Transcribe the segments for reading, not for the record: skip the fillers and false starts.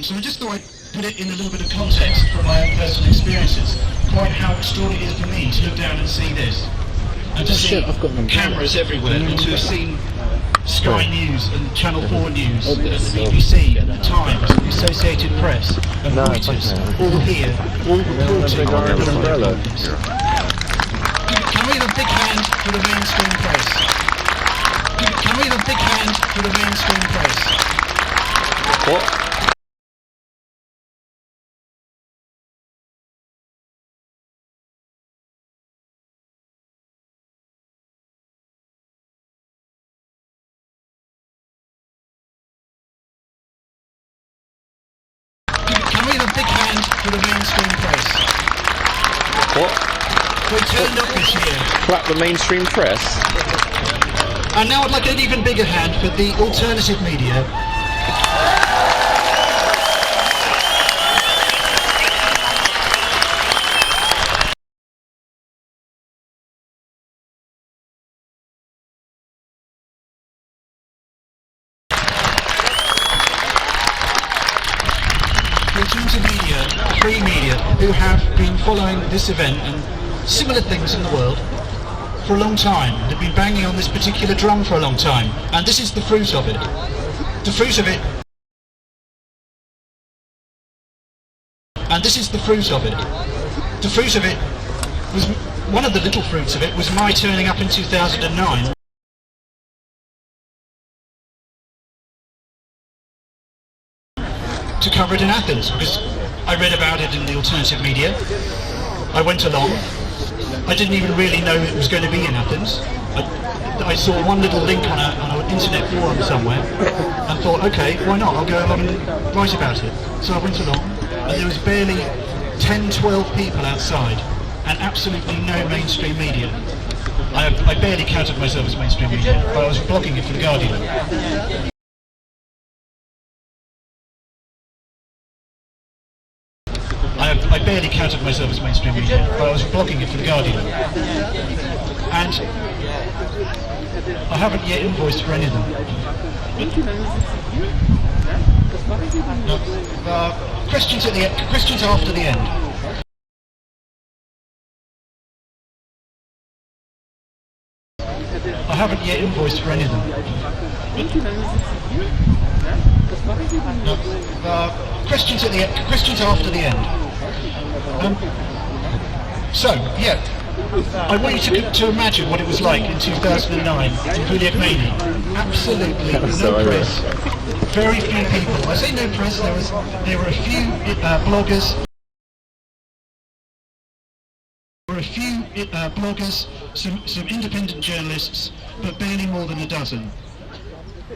So I just thought I'd put it in a little bit of context from my own personal experiences, quite how extraordinary it is for me to look down and see this. And to see cameras everywhere, and to have seen Sky News and Channel 4 News, and the BBC, and the Times, the Associated Press, and Reuters, all here, all reporting on the problems. Can we have a big hand for the mainstream press? Can we have a big hand for the mainstream press? What? Can we have a big hand for the mainstream press? What? We turned up this year. Clap the mainstream press? And now I'd like an even bigger hand for the alternative media. The alternative media, free media, who have been following this event and similar things in the world for a long time. They've been banging on this particular drum for a long time, and this is the fruit of it. The fruit of it. And this is the fruit of it. The fruit of it was, one of the little fruits of it was my turning up in 2009. To cover it in Athens, because I read about it in the alternative media. I went along. I didn't even really know it was going to be in Athens. I saw one little link on an internet forum somewhere and thought, okay, why not? I'll go along and write about it. So I went along, and there was barely 10, 12 people outside, and absolutely no mainstream media. I barely counted myself as mainstream media, but I was blogging it for The Guardian. I barely counted myself as mainstream media, but I was blogging it for The Guardian. And I haven't yet invoiced for any of them. No. Questions at the end. Questions after the end. I haven't yet invoiced for any of them. No. Questions at the end. Questions after the end. So, yeah, I want you to imagine what it was like in 2009 in Guliakmeni. Absolutely no press, very few people. I say no press, there were a few bloggers. Some independent journalists, but barely more than a dozen.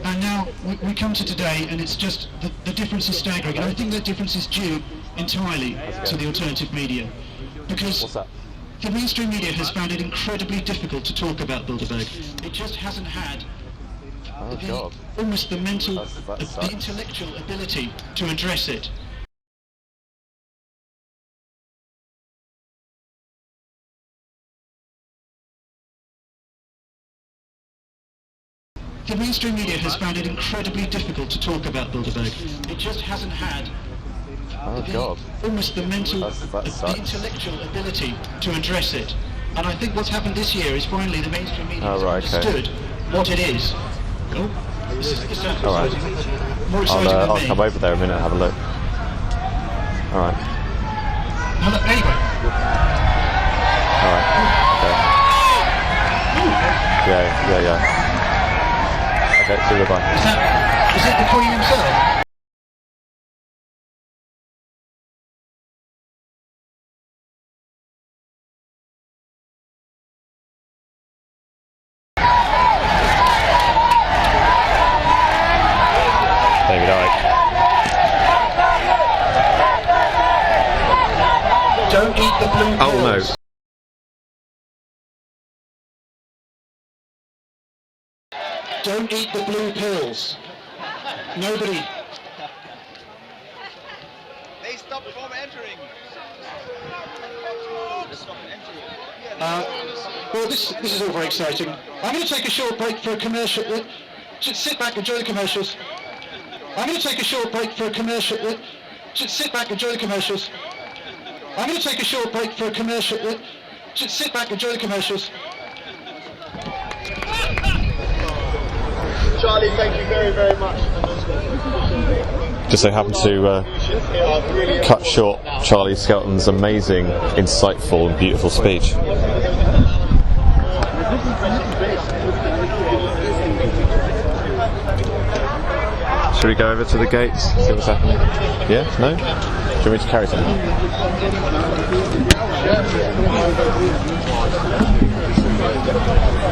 And now we come to today, and it's just the difference is staggering. And I think that difference is due entirely to the alternative media, because the mainstream media has found it incredibly difficult to talk about Bilderberg. It just hasn't had almost the mental, the intellectual ability to address it. The mainstream media has found it incredibly difficult to talk about Bilderberg. It just hasn't had almost the mental, the intellectual ability to address it. And I think what's happened this year is finally the mainstream media has understood what it is. Oh, this sounds more exciting than me. I'll come over there a minute and have a look. Alright. Anyway. Alright. Okay. Yeah. Okay, goodbye. Is it the Queen himself? David Icke. Don't eat the blue pills. Oh no. Don't eat the blue pills. Nobody. They stopped from entering. Well, this is all very exciting. I'm going to take a short break for a commercial. Just sit back, enjoy the commercials. I'm going to take a short break for a commercial. Just sit back, enjoy the commercials. I'm going to take a short break for a commercial. Just sit back, enjoy the commercials. Charlie, thank you very, very much. Just so happened to cut short Charlie Skelton's amazing, insightful and beautiful speech. Should we go over to the gates, see what's happening? Yeah? No? Do you want me to carry something?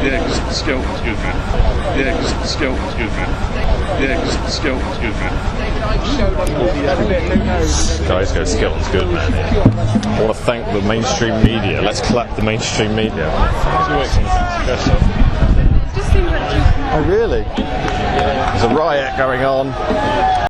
Yeah, because the skeleton's good, man. Yeah, because the skeleton's good, man. Yeah, because the skeleton's good, man. Guys, go skeleton's good, man. I want to thank the mainstream media. Let's clap the mainstream media. Oh, really? There's a riot going on.